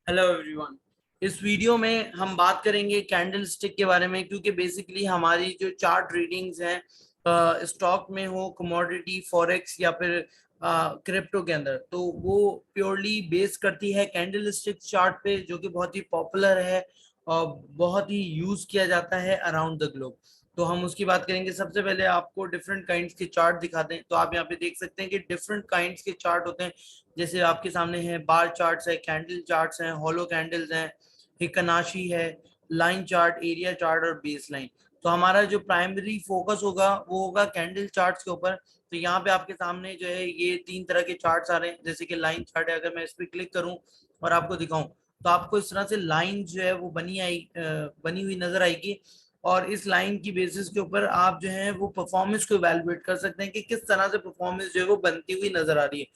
Hello everyone. इस video में हम बात करेंगे कैंडल स्टिक के बारे में, क्योंकि बेसिकली हमारी जो चार्ट रीडिंग्स हैं स्टॉक में हो, कमोडिटी, फॉरेक्स या फिर क्रिप्टो के अंदर, तो वो प्योरली बेस करती है कैंडल स्टिक चार्ट पे, जो कि बहुत ही पॉपुलर है और बहुत ही यूज किया जाता है अराउंड द ग्लोब। तो हम उसकी बात करेंगे। सबसे पहले आपको डिफरेंट काइंड्स के चार्ट दिखाते हैं। तो आप यहाँ पे देख सकते हैं कि डिफरेंट काइंड्स के चार्ट होते हैं। जैसे आपके सामने है बार चार्ट्स है, कैंडल चार्ट्स हैं, हॉलो कैंडल्स हैं, हिकनाशी है, लाइन चार्ट, एरिया चार्ट और बेस लाइन। तो हमारा जो प्राइमरी फोकस होगा वो होगा कैंडल चार्ट्स के ऊपर। तो यहाँ पे आपके सामने जो है ये तीन तरह के चार्ट्स आ रहे हैं। जैसे कि लाइन चार्ट है, अगर मैं इस पर क्लिक करूं और आपको दिखाऊं तो आपको इस तरह से लाइन जो है वो बनी हुई नजर आएगी। और इस लाइन की बेसिस के ऊपर आप जो है वो परफॉर्मेंस को इवेलुएट कर सकते हैं कि किस तरह से परफॉर्मेंस जो है वो बनती हुई नजर आ रही है।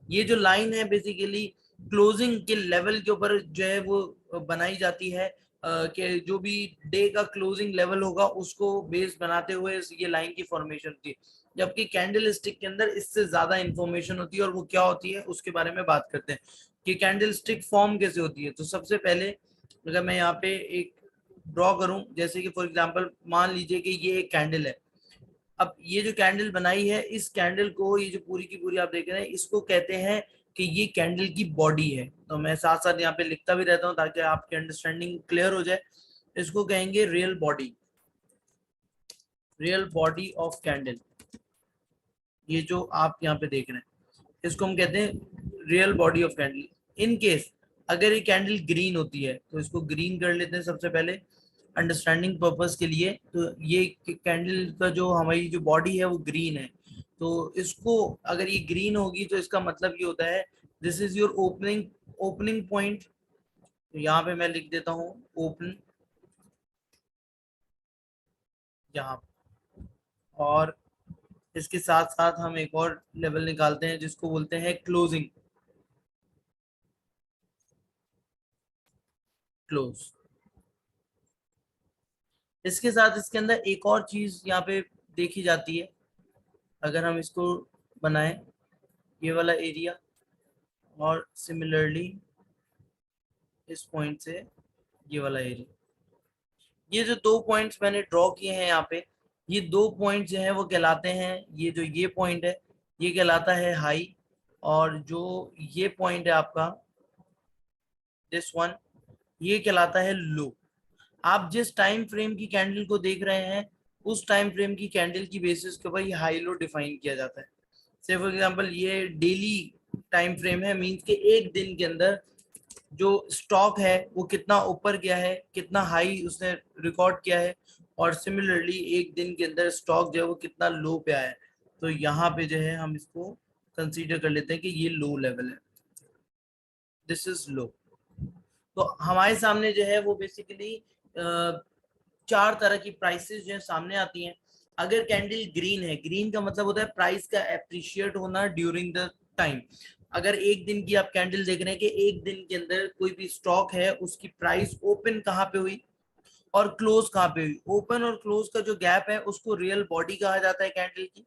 ये जो लाइन है बेसिकली क्लोजिंग के लेवल के ऊपर जो है वो बनाई जाती है, कि जो भी डे का क्लोजिंग लेवल होगा उसको बेस बनाते हुए ये लाइन की फॉर्मेशन होती है। जबकि कैंडल स्टिक के अंदर इससे ज्यादा इंफॉर्मेशन होती है, और वो क्या होती है उसके बारे में बात करते हैं कि कैंडल स्टिक फॉर्म कैसे होती है। तो सबसे पहले अगर मैं यहाँ पे एक ड्रॉ करूं, जैसे कि फॉर एग्जांपल मान लीजिए कि ये एक कैंडल है। अब ये जो कैंडल बनाई है, इस कैंडल को, ये जो पूरी की पूरी आप देख रहे हैं, इसको कहते हैं कि ये कैंडल की बॉडी है। तो मैं साथ साथ यहाँ पे लिखता भी रहता हूँ ताकि आपकी अंडरस्टैंडिंग क्लियर हो जाए। इसको कहेंगे real body, real body of candle. ये जो आप यहाँ पे देख रहे हैं इसको हम कहते हैं real body of candle. In case अगर ये कैंडल ग्रीन होती है तो इसको ग्रीन कर लेते हैं सबसे पहले अंडरस्टैंडिंग पर्पस के लिए। तो ये कैंडल का जो हमारी जो बॉडी है वो ग्रीन है। तो इसको अगर ये ग्रीन होगी तो इसका मतलब ये होता है this is your opening opening point. तो यहाँ पे मैं लिख देता हूँ ओपन यहाँ। और इसके साथ साथ हम एक और लेवल निकालते हैं जिसको बोलते हैं क्लोजिंग, क्लोज। इसके साथ इसके अंदर एक और चीज यहाँ पे देखी जाती है। अगर हम इसको बनाएं, ये वाला एरिया, और सिमिलरली इस पॉइंट से ये वाला एरिया, ये जो दो पॉइंट्स मैंने ड्रॉ किए हैं यहाँ पे, ये दो पॉइंट जो है वो कहलाते हैं, ये जो ये पॉइंट है ये कहलाता है हाई, और जो ये पॉइंट है आपका दिस वन, ये कहलाता है लो। आप जिस टाइम फ्रेम की कैंडल को देख रहे हैं उस टाइम फ्रेम की कैंडल की बेसिस के ऊपर ये हाई लो डिफाइन किया जाता है। से फॉर एग्जांपल ये डेली टाइम फ्रेम है, मींस के एक दिन के अंदर जो स्टॉक है वो कितना ऊपर गया है, कितना हाई उसने रिकॉर्ड किया है, और सिमिलरली एक दिन के अंदर स्टॉक जो है वो कितना लो पे आया है। तो यहाँ पे जो है हम इसको कंसीडर कर लेते हैं कि ये लो लेवल है, दिस इज लो। तो हमारे सामने जो है वो बेसिकली चार तरह की प्राइसेस जो है सामने आती हैं। अगर कैंडल ग्रीन है, ग्रीन का मतलब होता है प्राइस का एप्रिशिएट होना ड्यूरिंग द टाइम। अगर एक दिन की आप कैंडल देख रहे हैं कि एक दिन के अंदर कोई भी स्टॉक है उसकी प्राइस ओपन कहाँ पे हुई और क्लोज कहाँ पे हुई, ओपन और क्लोज का जो गैप है उसको रियल बॉडी कहा जाता है कैंडल की।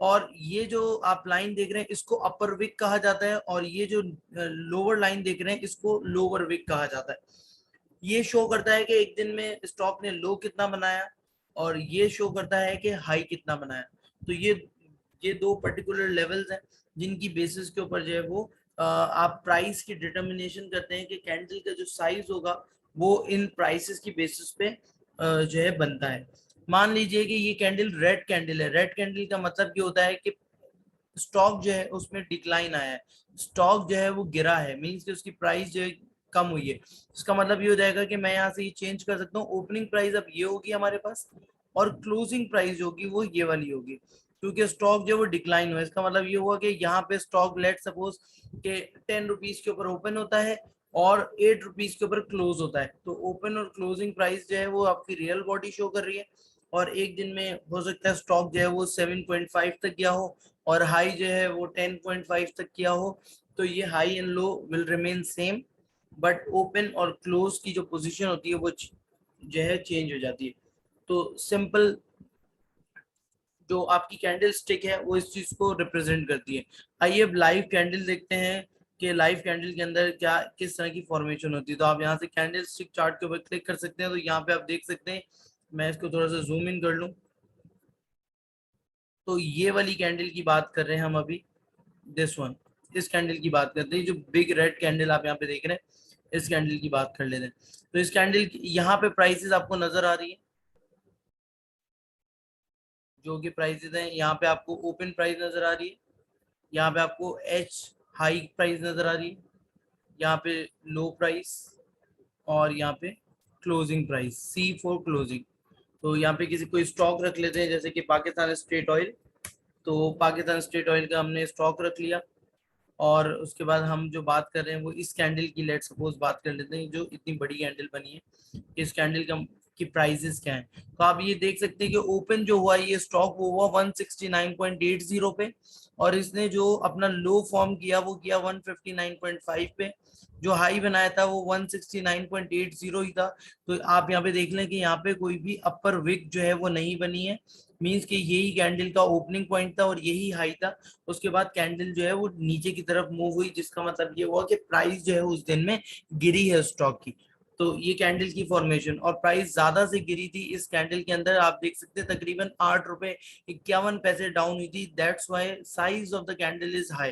और ये जो आप लाइन देख रहे हैं इसको अपर विक कहा जाता है, और ये जो लोअर लाइन देख रहे हैं इसको लोअर विक कहा जाता है। ये शो करता है कि एक दिन में स्टॉक ने लो कितना बनाया, और ये शो करता है कि हाई कितना बनाया। तो ये दो पर्टिकुलर लेवल्स हैं जिनकी बेसिस के ऊपर जो है वो आप प्राइस की डिटर्मिनेशन करते हैं कि कैंडल का जो साइज होगा वो इन प्राइसेस की बेसिस पे जो है बनता है। मान लीजिए कि ये कैंडल रेड कैंडल है। रेड कैंडल का मतलब ये होता है कि स्टॉक जो है उसमें डिक्लाइन आया है, स्टॉक जो है वो गिरा है, मींस कि उसकी प्राइस जो है कम हुई है। इसका मतलब ये हो जाएगा कि मैं यहाँ से ये चेंज कर सकता हूँ, ओपनिंग प्राइस अब ये होगी हमारे पास, और क्लोजिंग प्राइस होगी वो ये वाली होगी, क्योंकि स्टॉक जो है वो डिक्लाइन हुआ है। इसका मतलब ये हुआ कि यहाँ पे स्टॉक लेट सपोज के 10 रुपीज के ऊपर ओपन होता है और 8 रुपीज के ऊपर क्लोज होता है। तो ओपन और क्लोजिंग प्राइस जो है वो आपकी रियल बॉडी शो कर रही है। और एक दिन में हो सकता है स्टॉक जो है वो 7.5 तक गया हो और हाई जो है वो 10.5 तक किया हो। तो ये high and low will remain same, but open और क्लोज की जो पोजीशन होती है वो जो है चेंज हो जाती है। तो सिंपल जो आपकी कैंडल स्टिक है वो इस चीज को रिप्रेजेंट करती है। आइए अब लाइव कैंडल देखते हैं कि लाइव कैंडल के अंदर क्या किस तरह की फॉर्मेशन होती है। तो आप यहाँ से कैंडल स्टिक चार्ट के ऊपर क्लिक कर सकते हैं। तो यहाँ पे आप देख सकते हैं, मैं इसको थोड़ा सा जूम इन कर लूं, तो ये वाली कैंडल की बात कर रहे हैं हम अभी, दिस वन, इस कैंडल की बात करते हैं, जो बिग रेड कैंडल आप यहाँ पे देख रहे हैं, इस कैंडल की बात कर लेते हैं। तो इस कैंडल की यहाँ पे प्राइसेस आपको नजर आ रही है, जो कि प्राइसेस हैं, यहाँ पे आपको ओपन प्राइस नजर आ रही है, यहाँ पे आपको एच हाई प्राइस नजर आ रही है, यहाँ पे लो प्राइस, और यहाँ पे closing price, C for closing. तो यहाँ पे किसी कोई स्टॉक रख लेते हैं, जैसे कि पाकिस्तान स्टेट ऑयल। तो पाकिस्तान स्टेट ऑयल का हमने स्टॉक रख लिया, और उसके बाद हम जो बात कर रहे हैं वो इस कैंडल की लेट सपोज बात कर लेते हैं, जो इतनी बड़ी कैंडल बनी है, इस कैंडल का की प्राइसेस क्या है। तो आप ये देख सकते हैं कि ओपन जो हुआ ये स्टॉक वो हुआ 169.80 पे, और इसने जो अपना लो फॉर्म किया वो किया 159.5 पे, जो हाई बनाया था वो 169.80 ही था। तो आप यहाँ पे देख लें कि यहाँ पे कोई भी अपर विक जो है वो नहीं बनी है, मींस कि यही कैंडल का ओपनिंग पॉइंट था और यही हाई था। उसके बाद कैंडल जो है वो नीचे की तरफ मूव हुई, जिसका मतलब ये हुआ कि प्राइस जो है उस दिन में गिरी है स्टॉक की। तो ये कैंडल की फॉर्मेशन, और प्राइस ज्यादा से गिरी थी इस कैंडल के अंदर, आप देख सकते हैं तकरीबन 8 रुपए 51 पैसे डाउन हुई थी। That's why size of the candle is high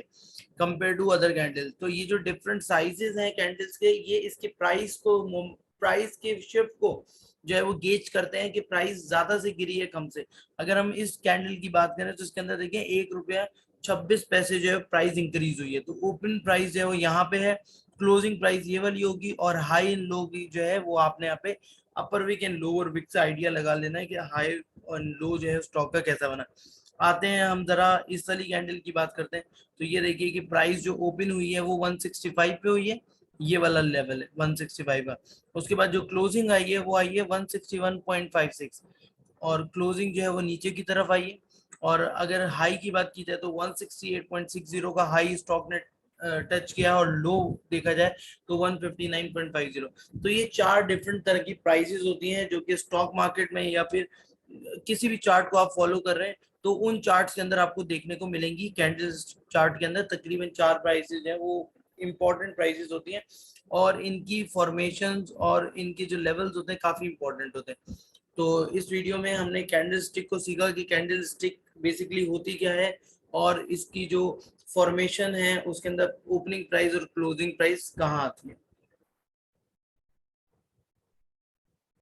compare to other candle. तो ये जो डिफरेंट साइजेस हैं कैंडल्स के, ये इसके प्राइस के शिफ्ट को जो है वो गेज करते हैं कि प्राइस ज्यादा से गिरी है कम से। अगर हम इस कैंडल की बात करें तो इसके अंदर देखें 1 रुपया 26 पैसे जो है प्राइस इंक्रीज हुई है। तो ओपन प्राइस जो है वो यहाँ पे है, क्लोजिंग प्राइस ये वाली होगी, और हाई एंड लो की जो है वो आपने यहाँ पे अपर विक एंड लोअर विक से आइडिया लगा लेना है कि हाई और लो जो है स्टॉक का कैसा बना। आते हैं हम जरा इस वाली कैंडल की बात करते हैं। तो ये देखिए कि प्राइस जो ओपन हुई है वो 165 पे हुई है, ये वाला लेवल है 165 का। उसके बाद जो क्लोजिंग आई है वो आई है 161.56, और क्लोजिंग जो है वो नीचे की तरफ आई है। और अगर हाई की बात की जाए तो 168.60 का हाई स्टॉक ने टच किया, और लो देखा जाए तो 159.50। तो ये 4 डिफरेंट तरह की प्राइसेस होती हैं जो कि स्टॉक मार्केट में या फिर किसी भी चार्ट को आप फॉलो कर रहे हैं तो उन चार्ट्स के अंदर आपको देखने को मिलेंगी। कैंडल चार्ट के अंदर तकरीबन 4 प्राइसेस हैं, वो इंपॉर्टेंट प्राइसेस होती हैं, और इनकी फॉर्मेशंस और इनके जो लेवल्स होते हैं काफी इंपॉर्टेंट होते हैं। तो इस वीडियो में हमने कैंडल स्टिक को सीखा कि कैंडल स्टिक बेसिकली होती क्या है, और इसकी जो फॉर्मेशन है उसके अंदर ओपनिंग प्राइस और क्लोजिंग प्राइस कहाँ आती है।